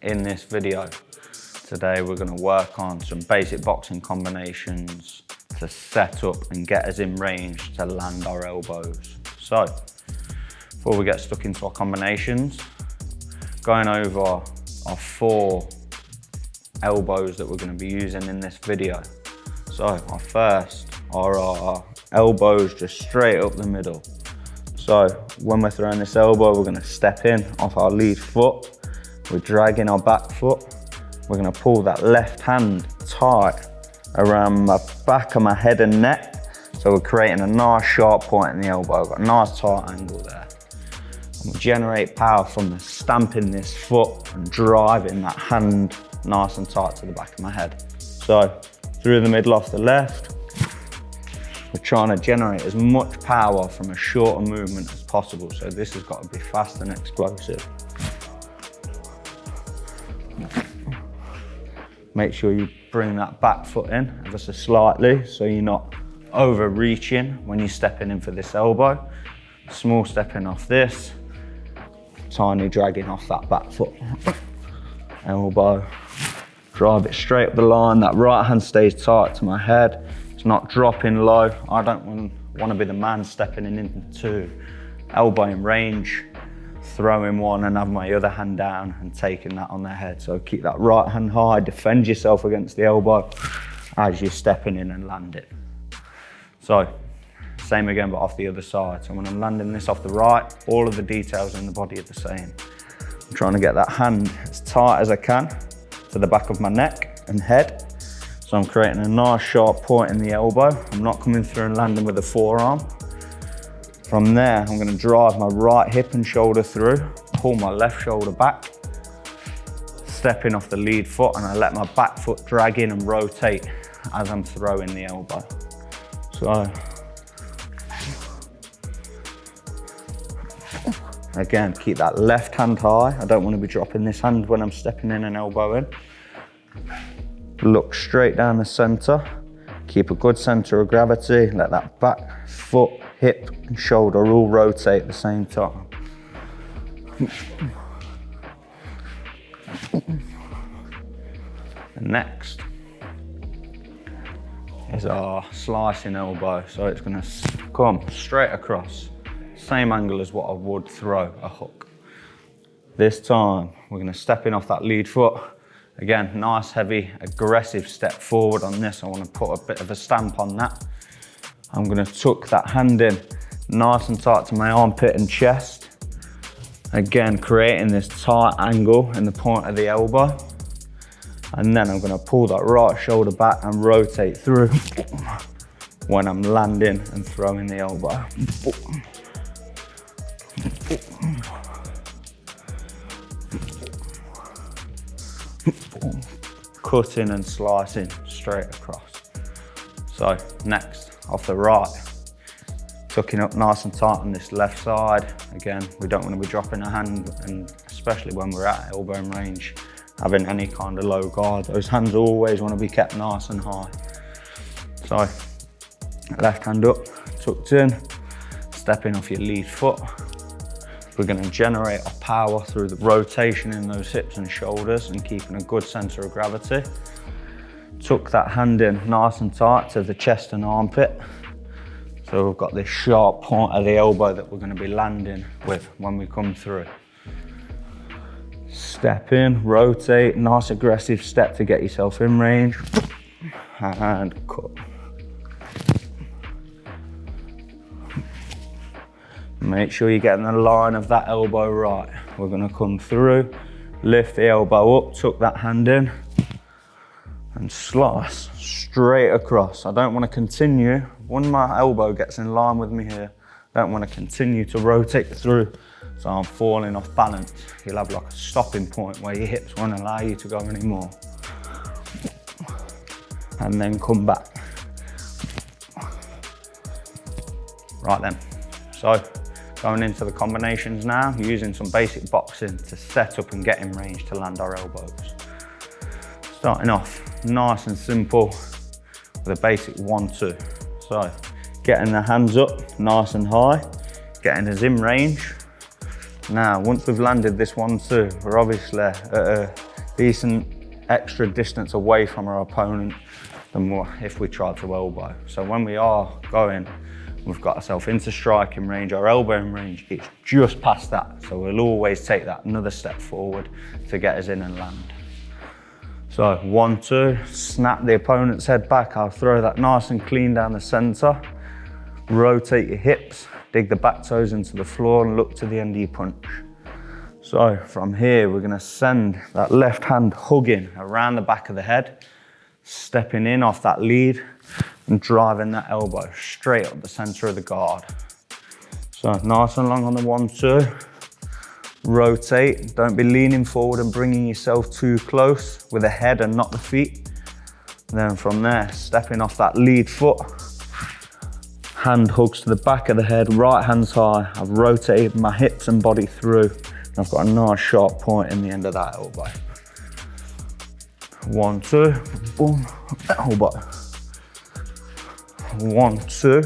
in this video. Today we're going to work on some basic boxing combinations to set up and get us in range to land our elbows. So, before we get stuck into our combinations, going over our 4 elbows that we're going to be using in this video. So, our first are our elbows just straight up the middle. So, when we're throwing this elbow, we're going to step in off our lead foot. We're dragging our back foot. We're going to pull that left hand tight around my back of my head and neck. So we're creating a nice sharp point in the elbow. Got a nice tight angle there. And we generate power from the stamping this foot and driving that hand nice and tight to the back of my head. So through the middle off the left, we're trying to generate as much power from a shorter movement as possible. So this has got to be fast and explosive. Make sure you bring that back foot in ever so slightly so you're not overreaching when you're stepping in for this elbow. Small stepping off this, tiny dragging off that back foot. Elbow, drive it straight up the line. That right hand stays tight to my head. It's not dropping low. I don't want to be the man stepping into elbow in range, throwing one and have my other hand down and taking that on their head. So keep that right hand high, defend yourself against the elbow as you're stepping in and land it. So, same again, but off the other side. So when I'm landing this off the right, all of the details in the body are the same. I'm trying to get that hand as tight as I can to the back of my neck and head. So I'm creating a nice sharp point in the elbow. I'm not coming through and landing with the forearm. From there, I'm going to drive my right hip and shoulder through, pull my left shoulder back, stepping off the lead foot, and I let my back foot drag in and rotate as I'm throwing the elbow. So, again, keep that left hand high. I don't want to be dropping this hand when I'm stepping in and elbow in. Look straight down the center. Keep a good center of gravity. Let that back foot, hip and shoulder all rotate at the same time. And next is our slicing elbow. So it's going to come straight across, same angle as what I would throw a hook. This time we're going to step in off that lead foot. Again, nice, heavy, aggressive step forward on this. I want to put a bit of a stamp on that. I'm going to tuck that hand in nice and tight to my armpit and chest. Again, creating this tight angle in the point of the elbow. And then I'm going to pull that right shoulder back and rotate through when I'm landing and throwing the elbow. Cutting and slicing straight across. So next, off the right, tucking up nice and tight on this left side. Again, we don't want to be dropping a hand, and especially when we're at elbow in range, having any kind of low guard. Those hands always want to be kept nice and high. So, left hand up, tucked in, stepping off your lead foot. We're going to generate our power through the rotation in those hips and shoulders and keeping a good center of gravity. Tuck that hand in nice and tight to the chest and armpit. So we've got this sharp point of the elbow that we're going to be landing with when we come through. Step in, rotate, nice aggressive step to get yourself in range. And cut. Make sure you're getting the line of that elbow right. We're going to come through, lift the elbow up, tuck that hand in, and slice straight across. I don't want to continue, when my elbow gets in line with me here, I don't want to continue to rotate through so I'm falling off balance. You'll have like a stopping point where your hips won't allow you to go anymore. And then come back. Right then, so going into the combinations now, using some basic boxing to set up and get in range to land our elbows. Starting off nice and simple with a basic 1-2. So getting the hands up nice and high, getting us in range. Now, once we've landed this 1-2, we're obviously at a decent extra distance away from our opponent than what if we try to elbow. So when we are going, we've got ourselves into striking range, our elbowing range, it's just past that. So we'll always take that another step forward to get us in and land. So 1-2, snap the opponent's head back. I'll throw that nice and clean down the center. Rotate your hips, dig the back toes into the floor and look to the end of your punch. So from here, we're gonna send that left hand hugging around the back of the head, stepping in off that lead and driving that elbow straight up the center of the guard. So nice and long on the 1-2. Rotate, don't be leaning forward and bringing yourself too close with the head and not the feet. And then from there, stepping off that lead foot, hand hugs to the back of the head, right hand's high. I've rotated my hips and body through. And I've got a nice sharp point in the end of that elbow. 1-2, boom, elbow. 1-2,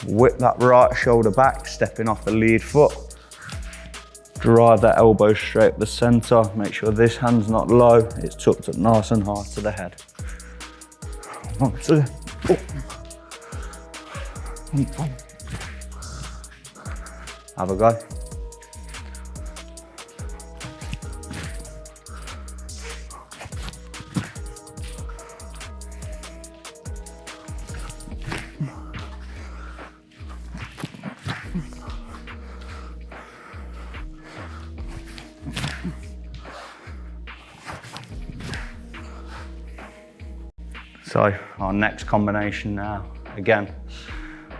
whip that right shoulder back, stepping off the lead foot. Drive that elbow straight up the center. Make sure this hand's not low. It's tucked up nice and high to the head. 1-2, boom. Have a go. So our next combination now, again,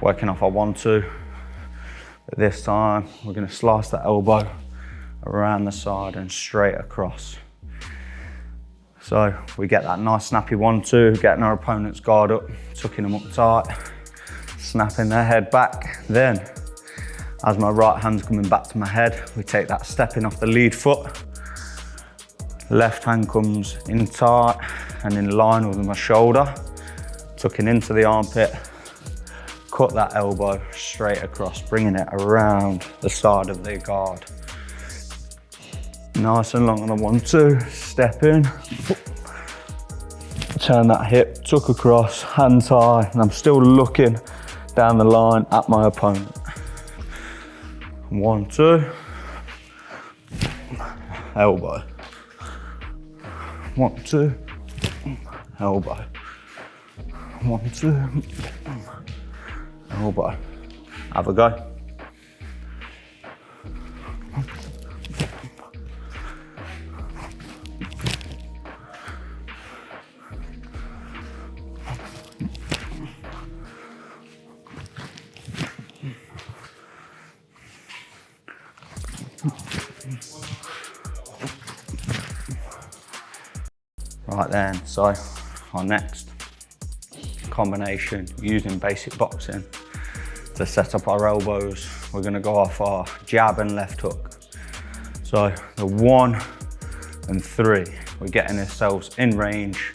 working off our 1-2. But this time, we're gonna slice that elbow around the side and straight across. So we get that nice snappy 1-2, getting our opponent's guard up, tucking them up tight, snapping their head back. Then, as my right hand's coming back to my head, we take that stepping off the lead foot. Left hand comes in tight and in line with my shoulder, tucking into the armpit, cut that elbow straight across, bringing it around the side of the guard. Nice and long on the 1-2, step in, turn that hip, tuck across, hands high, and I'm still looking down the line at my opponent. 1-2, elbow. 1-2, elbow. 1-2, elbow. Have a go. Right then, so our next combination using basic boxing to set up our elbows, we're going to go off our jab and left hook. So the 1 and 3, we're getting ourselves in range,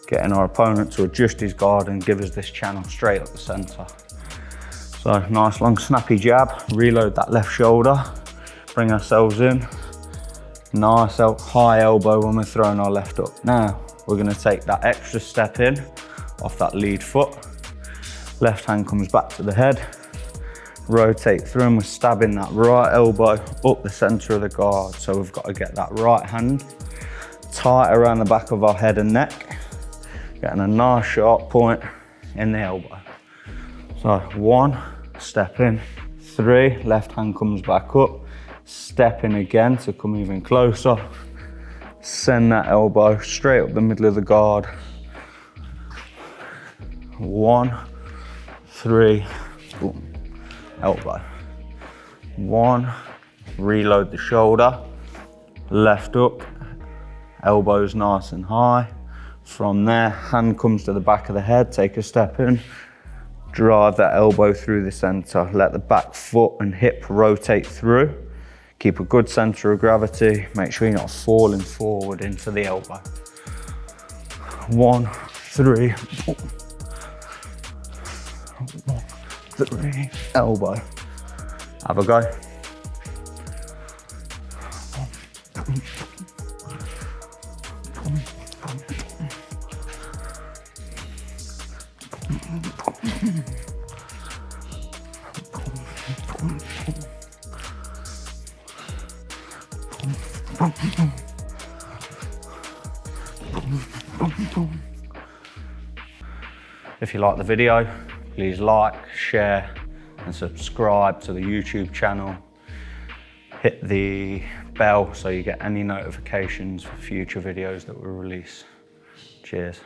getting our opponent to adjust his guard and give us this channel straight up the center. So nice long snappy jab, reload that left shoulder, bring ourselves in. Nice high elbow when we're throwing our left hook. Now, we're gonna take that extra step in off that lead foot. Left hand comes back to the head. Rotate through and we're stabbing that right elbow up the center of the guard. So we've got to get that right hand tight around the back of our head and neck. Getting a nice sharp point in the elbow. So 1, step in. 3, left hand comes back up. Step in again to come even closer. Send that elbow straight up the middle of the guard. 1, 3, boom, elbow. 1, reload the shoulder. Left hook, elbows nice and high. From there, hand comes to the back of the head, take a step in. Drive that elbow through the center. Let the back foot and hip rotate through. Keep a good center of gravity. Make sure you're not falling forward into the elbow. 1, 3, 1, 3, elbow. Have a go. If you like the video, please like, share and subscribe to the YouTube channel. Hit the bell so you get any notifications for future videos that we release. Cheers.